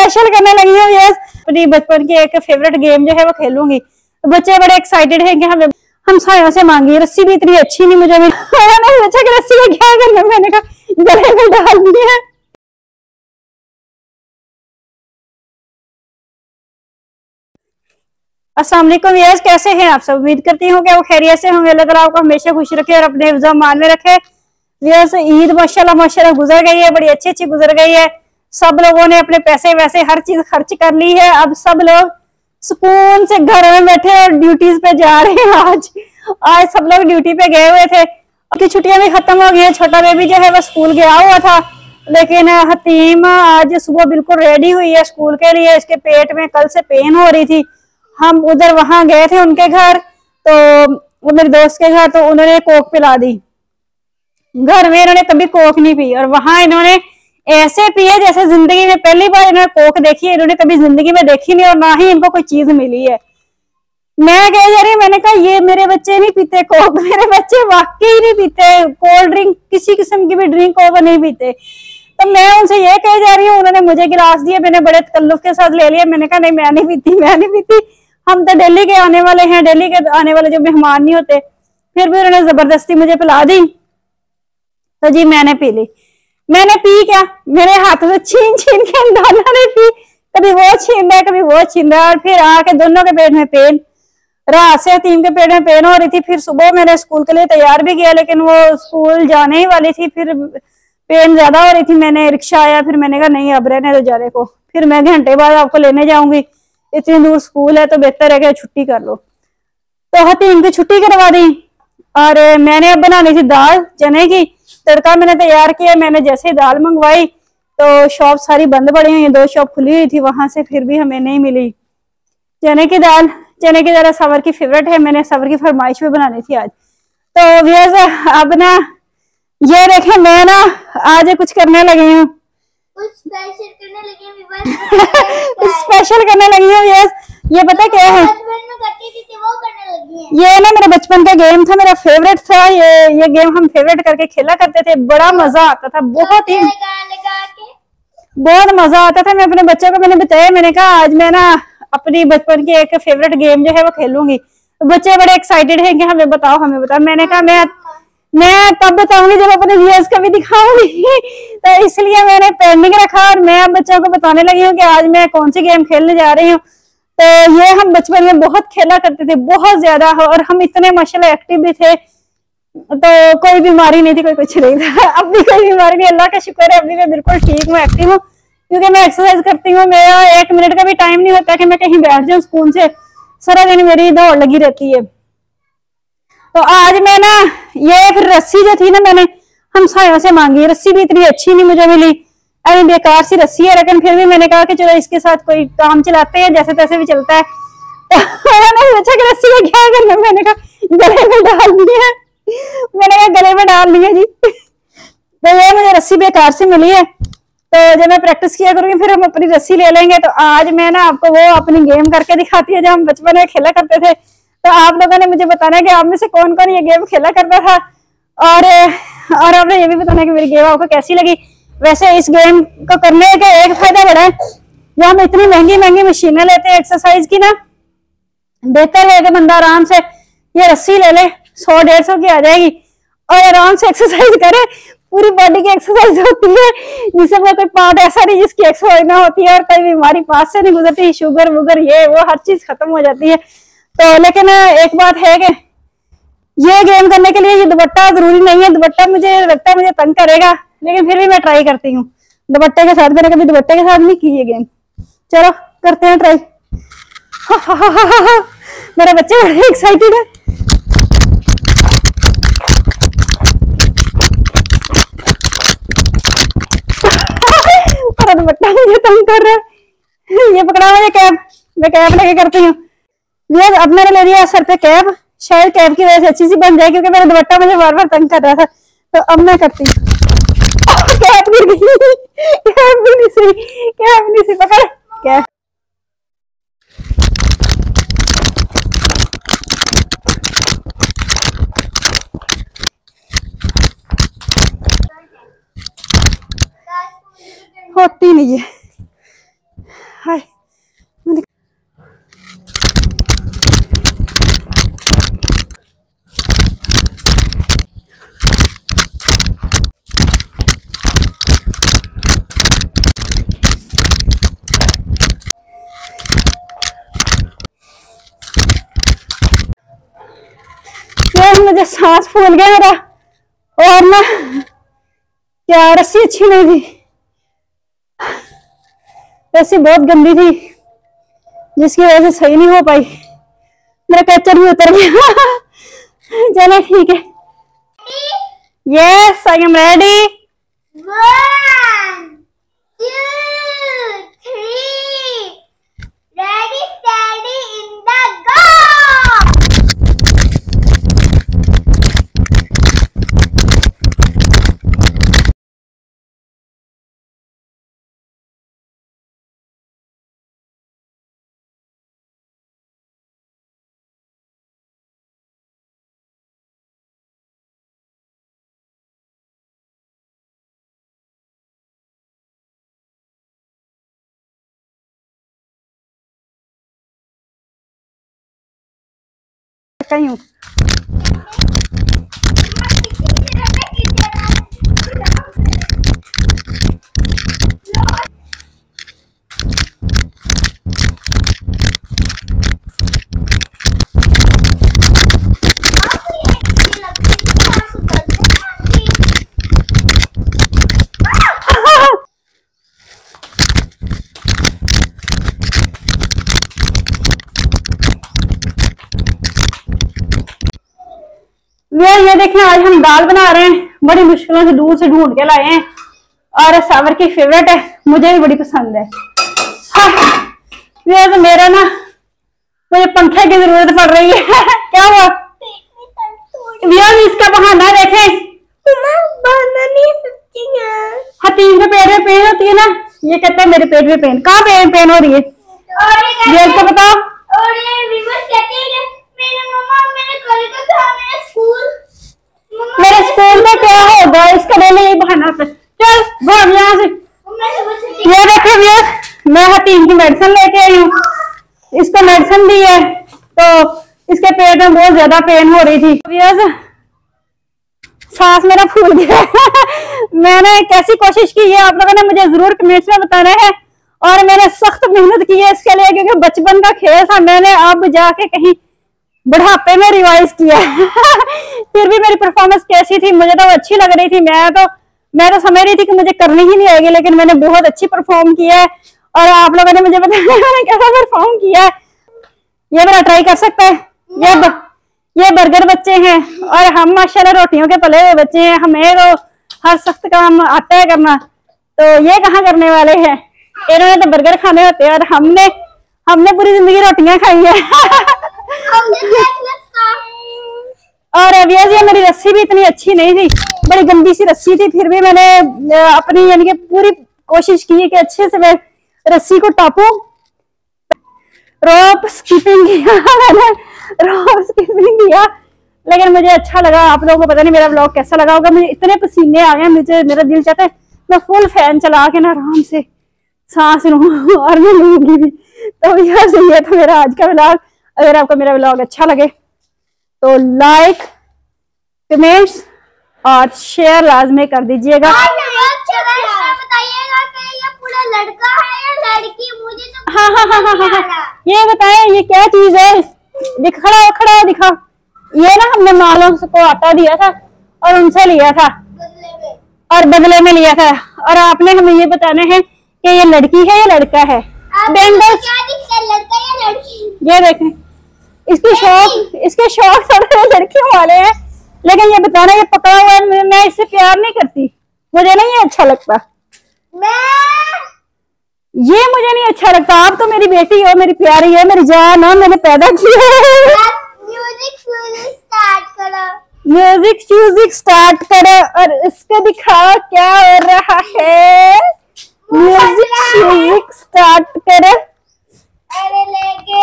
Special करने लगी हूँ। यस, अपनी बचपन की एक फेवरेट गेम जो है वो खेलूंगी। तो बच्चे बड़े एक्साइटेड हैं कि हमें हम सायों से मांगी। रस्सी भी इतनी अच्छी नहीं मुझे मिली। अच्छा कि रस्सी का क्या करना, मैंने कहा गले में डाल दी है। अस्सलाम वालेकुम यस, कैसे हैं आप सब? उम्मीद करती हूँ कि वो खैरियत से होंगे। अल्लाह ताला आपको हमेशा खुश रखे और अपने हिफ्ज़ मान में रखे। यस, ईद माशाल्लाह गुजर गई है, बड़ी अच्छी गुजर गई है। सब लोगों ने अपने पैसे वैसे हर चीज खर्च कर ली है। अब सब लोग सुकून से घर में बैठे और ड्यूटीज पे जा रहे हैं। आज सब लोग ड्यूटी पे गए हुए थे। उनकी छुट्टियां भी खत्म हो गई है। छोटा बेबी जो है वो स्कूल गया हुआ था, लेकिन हतीम आज सुबह बिल्कुल रेडी हुई है स्कूल के लिए। इसके पेट में कल से पेन हो रही थी। हम उधर वहां गए थे उनके घर, तो वो मेरे दोस्त के घर, तो उन्होंने कोक पिला दी। घर में इन्होंने कभी कोक नहीं पी और वहां इन्होंने ऐसे पिए जैसे जिंदगी में पहली बार इन्होंने कोक देखी है। इन्होंने कभी जिंदगी में देखी नहीं और ना ही इनको कोई चीज मिली है। मैं कह जा रही, मैंने कहा ये मेरे बच्चे नहीं पीते कोक, मेरे बच्चे वाकई नहीं पीते कोल्ड ड्रिंक, किसी किस्म की भी ड्रिंक हो वो नहीं पीते। तो मैं उनसे ये कह जा रही हूँ, उन्होंने मुझे गिलास दिया, मैंने बड़े तकल्लुफ के साथ ले लिया। मैंने कहा नहीं मैं नहीं पीती, मैं नहीं पीती, हम तो दिल्ली के आने वाले हैं, दिल्ली के आने वाले जो मेहमान नहीं होते। फिर भी उन्होंने जबरदस्ती मुझे पिला दी, तो जी मैंने पी ली। मैंने पी क्या, मेरे हाथों से छीन छीन के दाना ने पी, कभी वो छीन रहा है कभी वो छीन रहा है। और फिर आके दोनों के पेट में पेन, रात से तीन के पेट में पेन हो रही थी। फिर सुबह मैंने स्कूल के लिए तैयार भी किया, लेकिन वो स्कूल जाने ही वाली थी, फिर पेन ज्यादा हो रही थी। मैंने रिक्शा आया, फिर मैंने कहा नहीं अब रहने दो जाने को, फिर मैं घंटे बाद आपको लेने जाऊंगी, इतनी दूर स्कूल है तो बेहतर है कि छुट्टी कर लो। तो हतीम की छुट्टी करवा दी और मैंने अब बनानी थी दाल चने की। तड़का मैंने तैयार किया। मैंने जैसे ही दाल मंगवाई तो शॉप सारी बंद पड़ी हुई, 2 शॉप खुली हुई थी वहां से, फिर भी हमें नहीं मिली चने की दाल। चने की दाल सवर की फेवरेट है, मैंने सवर की फरमाइश भी बनानी थी आज। तो व्यूअर्स अब ना ये देखें, मैं ना आज कुछ करने लगी हूँ, स्पेशल करने लगी हूँ। यस, ये पता क्या है, ये ना मेरे बचपन का गेम था, मेरा फेवरेट था। ये गेम हम फेवरेट करके खेला करते थे, बड़ा मजा आता था, बहुत मजा आता था। मैं अपने बच्चों को मैंने बताया, मैंने कहा आज मैं ना अपनी बचपन की एक फेवरेट गेम जो है वो खेलूंगी। तो बच्चे बड़े एक्साइटेड हैं कि हमें बताओ हमें बताओ। मैंने कहा मैं तब बताऊंगी जब अपने व्यूअर्स को भी दिखाऊंगी। तो इसलिए मैंने पेंडिंग रखा और मैं अब बच्चों को बताने लगी हूँ कि आज मैं कौन सी गेम खेलने जा रही हूँ। तो ये हम बचपन में बहुत खेला करते थे, बहुत ज्यादा, और हम इतने माशाल्लाह एक्टिव भी थे। तो कोई बीमारी नहीं थी, कोई कुछ नहीं था। अब भी कोई बीमारी नहीं, अल्लाह का शुक्र है, अभी मैं बिल्कुल ठीक हूँ, एक्टिव हूँ, क्योंकि मैं एक्सरसाइज करती हूँ। मेरा 1 मिनट का भी टाइम नहीं होता कि मैं कहीं बैठ जाऊँ सुकून से, सारा दिन मेरी दौड़ लगी रहती है। तो आज मैं ना ये फिर रस्सी जो थी ना, मैंने हम सायों से मांगी। रस्सी भी इतनी अच्छी नहीं मुझे मिली, अरे बेकार सी रस्सी है, लेकिन फिर भी मैंने कहा कि चलो इसके साथ कोई काम चलाते हैं, जैसे तैसे भी चलता है। तो मैंने सोचा कि रस्सी का क्या करना, मैंने कहा गले में डाल दी है, मैंने कहा गले में डाल दी है जी। तो ये मुझे रस्सी बेकार से मिली है, तो जब मैं प्रैक्टिस किया करूंगी फिर हम अपनी रस्सी ले लेंगे। तो आज मैं ना आपको वो अपनी गेम करके दिखाती है जो हम बचपन में खेला करते थे। तो आप लोगों ने मुझे बताना है कि आप में से कौन कौन ये गेम खेला करता था, और आपने ये भी बताना है कि मेरी गेम आपको कैसी लगी। वैसे इस गेम को करने का एक फायदा बड़ा है, जो हम इतनी महंगी महंगी मशीनें लेते हैं एक्सरसाइज की ना, बेहतर है कि बंदा आराम से ये रस्सी ले ले, 100-150 की आ जाएगी, और आराम से एक्सरसाइज करे। पूरी बॉडी की एक्सरसाइज होती है, जिसमें कोई पार्ट ऐसा नहीं जिसकी एक्सरसाइज ना होती है, और कोई बीमारी पास से नहीं गुजरती, शुगर वुगर ये वो हर चीज खत्म हो जाती है। तो लेकिन एक बात है कि ये गेम करने के लिए ये दुपट्टा जरूरी नहीं है। दुपट्टा मुझे लगता है मुझे तंग करेगा, लेकिन फिर भी मैं ट्राई करती हूँ दुपट्टे के साथ। मैंने कभी दुपट्टे के साथ नहीं की ये गेम, चलो करते हैं ट्राई। मेरे बच्चे बड़े एक्साइटेड है। दुपट्टा मुझे तंग कर रहा है, ये पकड़ा मुझे कैब, मैं कैब लेके करती हूँ। अब मैंने ले लिया सर पे कैब, शायद कैब की वजह से अच्छी सी बन जाए, क्योंकि मेरा दुपट्टा मुझे बार बार तंग कर रहा था। तो अब मैं करती हूँ, कैब गिर गई, कैब भी नहीं सही, कैब नहीं सही, पकड़ कैब। होती नहीं है, हाय यार मुझे सांस फूल गया मेरा। और ना क्या रस्सी अच्छी नहीं थी, रस्सी बहुत गंदी थी जिसकी वजह से सही नहीं हो पाई। मेरा कैचर भी उतर गया। चलो ठीक है। Yes I am ready. 1 2 3 ready steady in the go। कहीं हूँ। ये देखना, आज हम दाल बना रहे हैं, बड़ी मुश्किलों से दूर से ढूंढ के लाए हैं और सावर की फेवरेट है, मुझे भी बड़ी पसंद है। ये तो मेरा ना, मुझे पंखे की जरूरत पड़ रही है। क्या हुआ? इसका बहाना देखें। हतीम के पेट में पेन होती है ना, ये कहता है मेरे पेट में पेन। कहाँ पेन हो रही है ये तो बताओ। और ये कहते हैं मेरे मम्मा मैंने कल का था मेरे स्कूल में क्या होगा, इसका ले यही बहाना होता है। चल भाग यहाँ से। ये देखे भैया, मैं हतीम की मेडिसिन लेके आई हूँ, इसको मेडिसिन दी है तो इसके पेट में बहुत ज्यादा पेन हो रही थी। भैया सांस मेरा फूल गया। मैंने कैसी कोशिश की है आप लोगों ने मुझे जरूर कमेंट्स में बताना है। और मैंने सख्त मेहनत की है इसके लिए, क्योंकि बचपन का खेल था, मैंने अब जाके कहीं बुढ़ापे में रिवाइज किया। फिर भी मेरी परफॉर्मेंस कैसी थी, मुझे तो अच्छी लग रही थी। मैं तो समझ रही थी कि मुझे करनी ही नहीं आएगी, लेकिन मैंने बहुत अच्छी परफॉर्म किया है और आप लोगों ने मुझे बताया मैंने कैसा परफॉर्म किया है। ये मेरा ट्राई कर सकता है। ये बर्गर बच्चे हैं और हम माशाल्लाह रोटियों के पले हुए बच्चे हैं, हमें तो हर सख्त काम आता है करना, तो ये कहाँ करने वाले हैं। इन्होंने तो बर्गर खाने होते हैं और हमने पूरी जिंदगी रोटियां खाई है। और अवियाज ये मेरी रस्सी भी इतनी अच्छी नहीं थी, बड़ी गंदी सी रस्सी थी, फिर भी मैंने अपनी यानी कि पूरी कोशिश की है कि अच्छे से मैं रस्सी को टापूं। रोप स्किपिंग किया मैंने, रोप स्किपिंग किया, लेकिन मुझे अच्छा लगा। आप लोगों को पता नहीं मेरा व्लॉग कैसा लगा होगा। मुझे इतने पसीने आ गए, मेरा दिल चाहता है मैं फुल फैन चला के ना आराम से सांस लूं और मैं लूंगी भी। तो ये था मेरा आज का व्लॉग। अगर आपको मेरा व्लॉग अच्छा लगे तो लाइक, कमेंट्स और शेयर लाजमी कर दीजिएगा। बताइएगा कि ये पूरा लड़का है या लड़की, मुझे तो हाँ। ये बताएं ये क्या चीज है, खड़ा दिखा। ये ना हमने मालों को आटा दिया था और उनसे लिया था बदले में लिया था, और आपने हमें ये बताना है कि ये लड़की है या लड़का है। बैंगल्स लड़का या लड़की, ये देखें, इसके शौक थोड़े लड़कियों वाले हैं, लेकिन ये बताना ये पकड़ा हुआ है, मैं इससे प्यार नहीं करती, मुझे नहीं ये अच्छा लगता। ये मुझे नहीं अच्छा लगता। आप तो मेरी बेटी हो, मेरी प्यारी है, मेरी जान हो, मैंने पैदा की है। म्यूजिक स्टार्ट करो और इसको दिखाओ क्या हो रहा है। म्यूजिक स्टार्ट करो। अरे लेके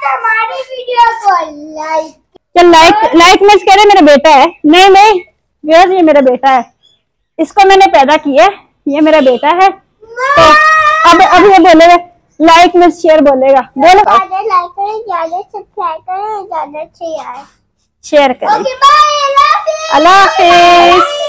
हमारी वीडियो को लाइक में कह रहे मेरा बेटा है। नहीं ये मेरा बेटा है, इसको मैंने पैदा किया, ये मेरा बेटा है। तो अब ये बोलेगा लाइक में शेयर बोलेगा, बोलो। ज्यादा लाइक करें, ज्यादा सब्सक्राइब करें, ज्यादा शेयर शेयर करें। ओके बाय, अल्लाह हाफिज।